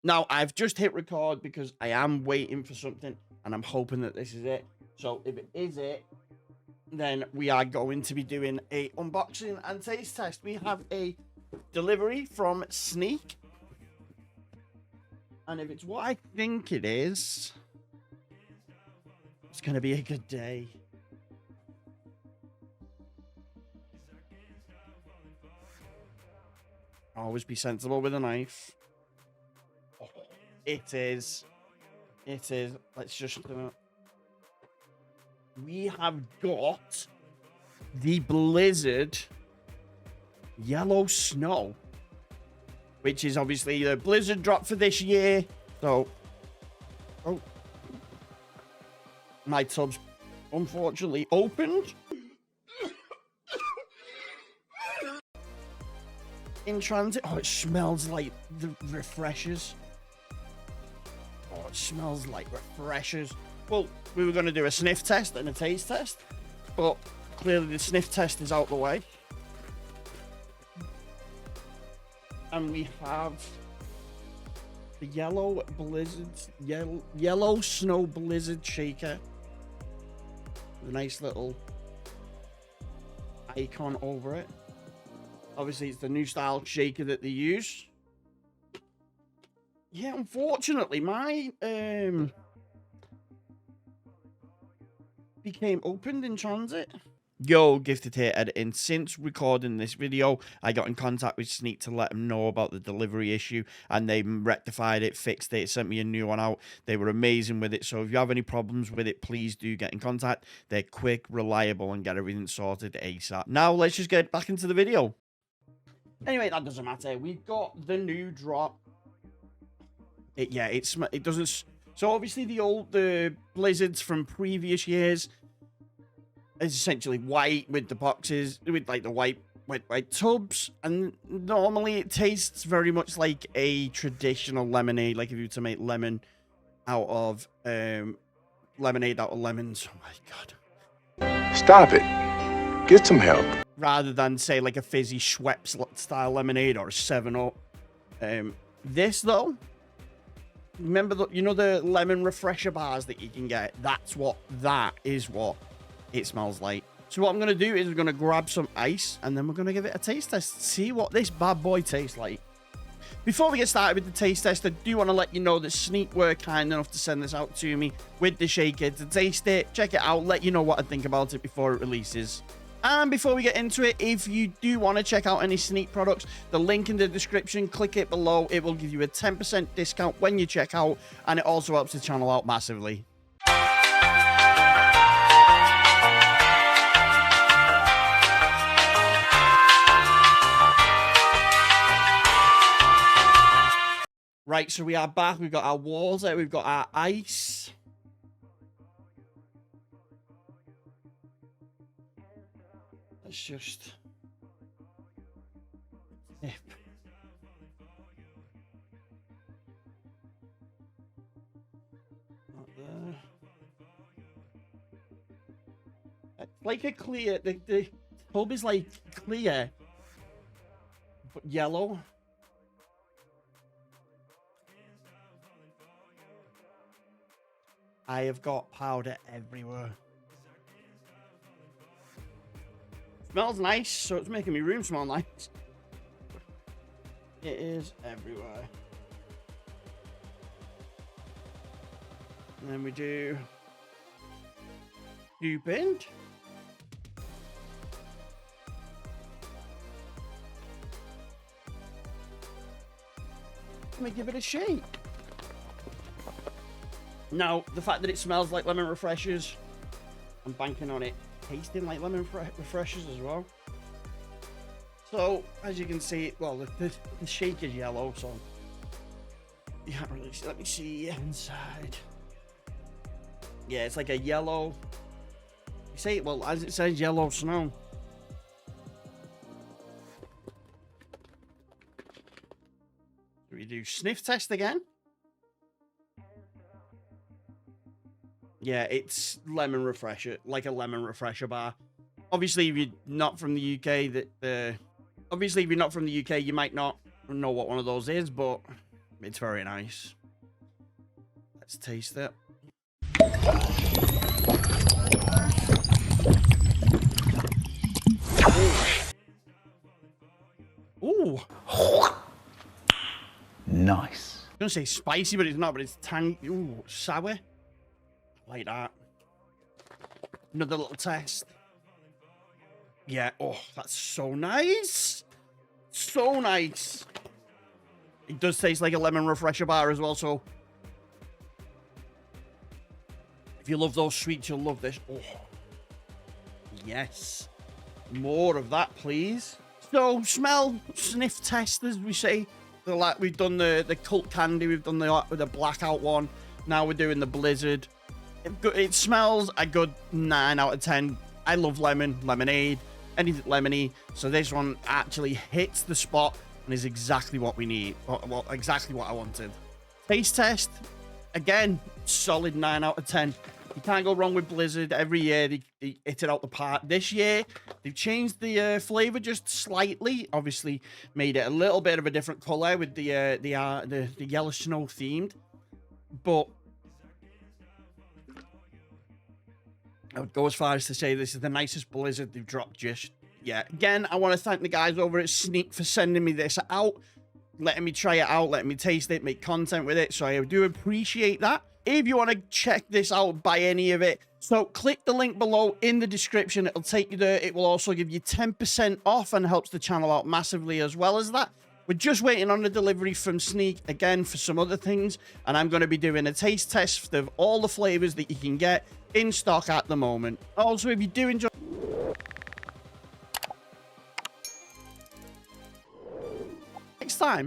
Now, I've just hit record because I am waiting for something, and I'm hoping that this is it. So if it is it, then we are going to be doing a unboxing and taste test. We have a delivery from Sneak. And if it's what I think it is, it's going to be a good day. Always be sensible with a knife. Oh, it is. It is. Let's just do it. We have got the Blizzard Yellow Snow, which is obviously the Blizzard drop for this year. So, oh, my tub's unfortunately opened. In transit. Oh, it smells like the refreshers. Oh, it smells like refreshers. Well, we were going to do a sniff test and a taste test, but clearly the sniff test is out the way. And we have the yellow blizzards, yellow snow blizzard shaker. With a nice little icon over it. Obviously, it's the new style shaker that they use. Yeah, unfortunately, my became opened in transit. Yo, Gifted here editing. Since recording this video, I got in contact with Sneak to let them know about the delivery issue, and they rectified it, fixed it, sent me a new one out. They were amazing with it, so if you have any problems with it, please do get in contact. They're quick, reliable, and get everything sorted ASAP. Now, let's just get back into the video. Anyway, that doesn't matter. We've got the new drop. It doesn't. So obviously the Blizzards from previous years is essentially white with the boxes, with like the white tubs, and normally it tastes very much like a traditional lemonade, like if you were to make lemonade out of lemons. Oh my god! Stop it. Get some help. Rather than, say, like a fizzy Schweppes style lemonade or a 7-Up. This, though, remember, the lemon refresher bars that you can get? That is what it smells like. So what I'm going to do is we're going to grab some ice, and then we're going to give it a taste test. See what this bad boy tastes like. Before we get started with the taste test, I do want to let you know that Sneak were kind enough to send this out to me with the shaker to taste it, check it out, let you know what I think about it before it releases. And before we get into it, if you do want to check out any Sneak products, the link in the description, click it below. It will give you a 10% discount when you check out, and it also helps the channel out massively. Right, so we are back. We've got our water, we've got our ice. Let's just sip. Not there. It's like a clear, the tub is like clear, but yellow. I have got powder everywhere. Smells nice, so it's making my room smell nice. It is everywhere. And then we do stupid. Let me give it a shake. Now, the fact that it smells like lemon refreshers, I'm banking on it tasting like lemon refreshers as well. So, as you can see, well, the shake is yellow, so you can't really see. Let me see inside. Yeah, it's like a yellow. You say, well, as it says, yellow snow. We do sniff test again. Yeah, it's lemon refresher, like a lemon refresher bar. Obviously, if you're not from the UK, obviously if you're not from the UK, you might not know what one of those is, but It's very nice. Let's taste it. Ooh. Nice. I'm gonna say spicy, but it's not, but it's tangy. Ooh, sour. Like that. Another little test. Yeah, oh, that's so nice. So nice. It does taste like a lemon refresher bar as well, so if you love those sweets, you'll love this. Oh, yes. More of that, please. So, smell, sniff test, as we say. We've done the cult candy, we've done the blackout one. Now we're doing the blizzard. It smells a good 9 out of 10. I love lemon, lemonade, anything lemony. So this one actually hits the spot and is exactly what we need. Well, exactly what I wanted. Taste test, again, solid 9 out of 10. You can't go wrong with Blizzard. Every year they hit it out the park. This year they've changed the flavor just slightly. Obviously made it a little bit of a different color with the yellow snow themed. But I would go as far as to say this is the nicest Blizzard they've dropped just yet. Again, I want to thank the guys over at Sneak for sending me this out, letting me try it out, letting me taste it, make content with it. So I do appreciate that. If you want to check this out, buy any of it, so click the link below in the description. It'll take you there. It will also give you 10% off and helps the channel out massively as well as that. We're just waiting on the delivery from Sneak, again, for some other things. And I'm going to be doing a taste test of all the flavors that you can get in stock at the moment. Also, if you do enjoy... next time.